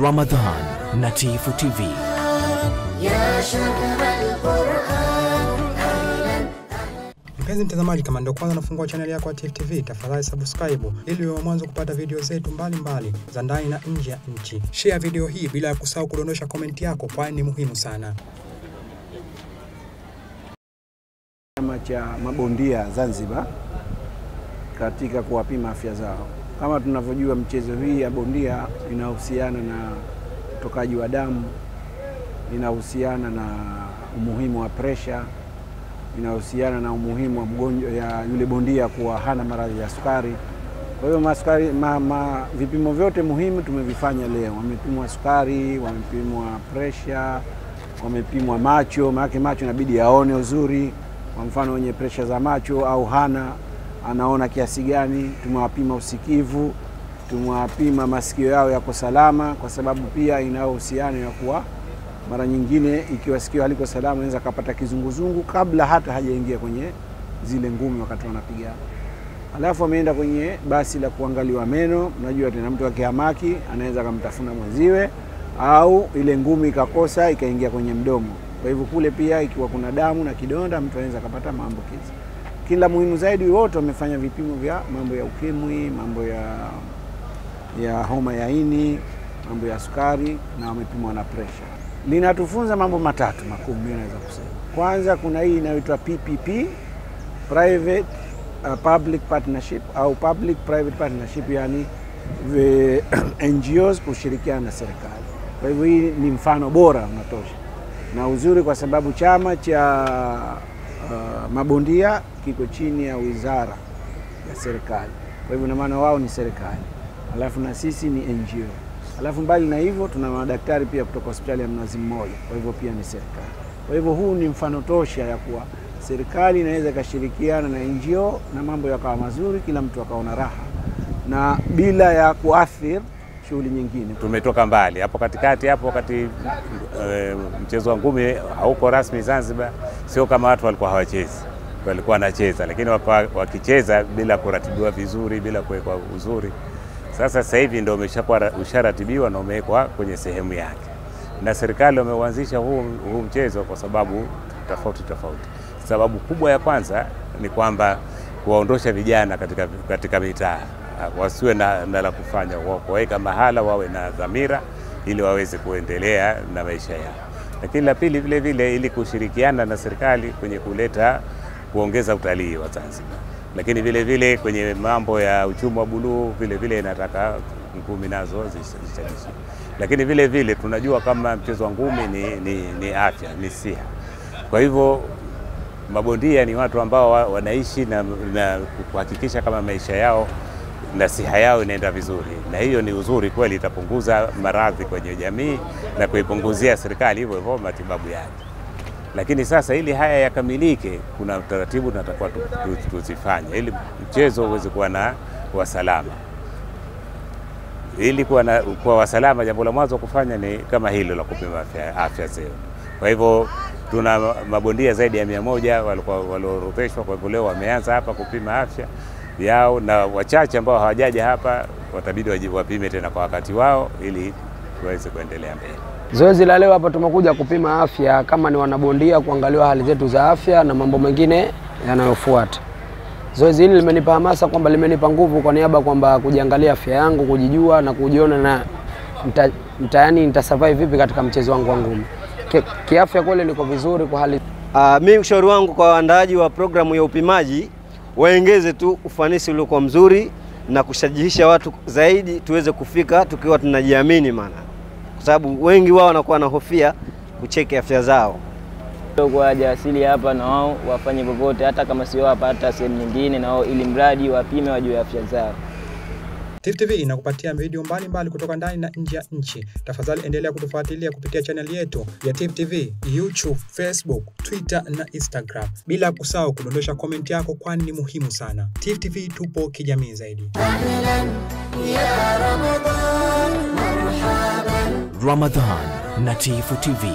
Ramadhan na Tifu TV. Mpenzi mtazamaji, kama ndio kwanza nafungua channel yako ya Tifu TV, tafadhali subscribe ili uwe mwanzo kupata video zetu mbalimbali za ndani na nje ya nchi. Share video hii bila ya kusahau kudondosha comment yako, kwani ni muhimu sana. Chama cha mabondia Zanzibar katika kuwapima afya zao. Kama tunavyojua, mchezo hii ya bondia inahusiana na utokaji wa damu, inahusiana na umuhimu wa pressure, inahusiana na umuhimu wa mgonjwa ya yule bondia kuwa hana maradhi ya sukari. Kwa hiyo vipimo vyote muhimu tumevifanya leo. Wamepimwa sukari, wamepimwa pressure, wamepimwa macho, maana macho inabidi yaone uzuri. Kwa mfano wenye pressure za macho au hana, anaona kiasi gani. Tumewapima usikivu, tumewapima masikio yao yako salama, kwa sababu pia inahusiana ya kuwa mara nyingine ikiwa sikio haliko salama anaweza kupata kizunguzungu kabla hata hajaingia kwenye zile ngumi wakati wanapigana. Alafu ameenda kwenye basi la kuangaliwa meno. Unajua tena mtu akihamaki anaweza kumtafuna mwenziwe, au ile ngumi ikakosa ikaingia kwenye mdomo. Kwa hivyo kule pia ikiwa kuna damu na kidonda mtu anaweza kupata maambukizi. Kila muhimu zaidi, wote wamefanya vipimo vya mambo ya ukimwi, mambo ya homa ya ini, mambo ya sukari, na wamepimwa na pressure. Linatufunza mambo matatu makuu naweza kusema. Kwanza kuna hii inaitwa PPP, Private Public Partnership au Public Private Partnership, yani NGOs kushirikiana na serikali. Kwa hivyo hii ni mfano bora unatosha. Na uzuri kwa sababu chama cha mabondia kiko chini ya wizara ya serikali. Kwa hivyo na maana wao ni serikali, alafu na sisi ni NGO. Alafu mbali na hivyo tuna madaktari pia kutoka hospitali ya Mnazi Mmoja, kwa hivyo pia ni serikali. Kwa hivyo huu ni mfano tosha ya kuwa serikali inaweza kushirikiana na NGO na mambo yakawa mazuri, kila mtu akaona raha na bila ya kuathiri shughuli nyingine. Tumetoka mbali hapo katikati hapo, wakati mchezo wa ngumi hauko rasmi Zanzibar, sio kama watu walikuwa hawachezi, walikuwa wanacheza, lakini wakicheza bila kuratibiwa vizuri, bila kuwekwa uzuri. Sasa hivi ndio usharatibiwa na umewekwa kwenye sehemu yake, na serikali wameuanzisha huu mchezo kwa sababu tofauti. Sababu kubwa ya kwanza ni kwamba kuwaondosha vijana katika mitaa, wasiwe na la kufanya, waweka mahala, wawe na dhamira ili waweze kuendelea na maisha yao. Lakini la pili vile vile ili kushirikiana na serikali kwenye kuongeza utalii wa Zanzibar. Lakini vile vile kwenye mambo ya uchumi wa buluu vile vile inataka ngumi nazo zishajishi. Lakini vile vile tunajua kama mchezo wa ngumi ni afya, ni siha. Kwa hivyo mabondia ni watu ambao wanaishi na kuhakikisha kama maisha yao na siha yao inaenda vizuri, na hiyo ni uzuri kweli, itapunguza maradhi kwenye jamii na kuipunguzia serikali hivyo matibabu yake. Lakini sasa ili haya yakamilike, kuna utaratibu tunatakiwa tuzifanye ili mchezo uweze kuwa na wasalama. Ili kuwa wasalama, jambo la mwanzo kufanya ni kama hilo la kupima afya zao. Kwa hivyo tuna mabondia zaidi ya 100 waliorodheshwa. Kwa hivyo leo wameanza hapa kupima afya yao, na wachache ambao hawajaja hapa watabidi wapime tena kwa wakati wao ili waweze kuendelea mbele. Zoezi la leo hapa tumekuja kupima afya kama ni wanabondia, kuangaliwa hali zetu za afya na mambo mengine yanayofuata. Zoezi hili limenipa hamasa, kwamba limenipa nguvu kwa niaba kwamba kujiangalia afya yangu, kujijua na kujiona na nitasurvive vipi katika mchezo wangu wa ngumi. Kiafya kweli niko vizuri kwa hali. Mimi ushauri wangu kwa waandaaji wa programu ya upimaji, waongeze tu ufanisi uliokuwa mzuri na kushajihisha watu zaidi tuweze kufika tukiwa tunajiamini, maana kwa sababu wengi wao wanakuwa na hofia kucheki afya zao. Kwa asili hapa na wao wafanye popote, hata kama sio hapa hata sehemu nyingine, na wao ili mradi wapime wajue afya zao. Tifu TV inakupatia video mbalimbali kutoka ndani na nje ya nchi. Tafadhali endelea kutufuatilia kupitia channel yetu ya Tifu TV, YouTube, Facebook, Twitter na Instagram. Bila kusahau kudondosha comment yako, kwani ni muhimu sana. Tifu TV tupo kijamii zaidi. Ramadhan na Tifu TV.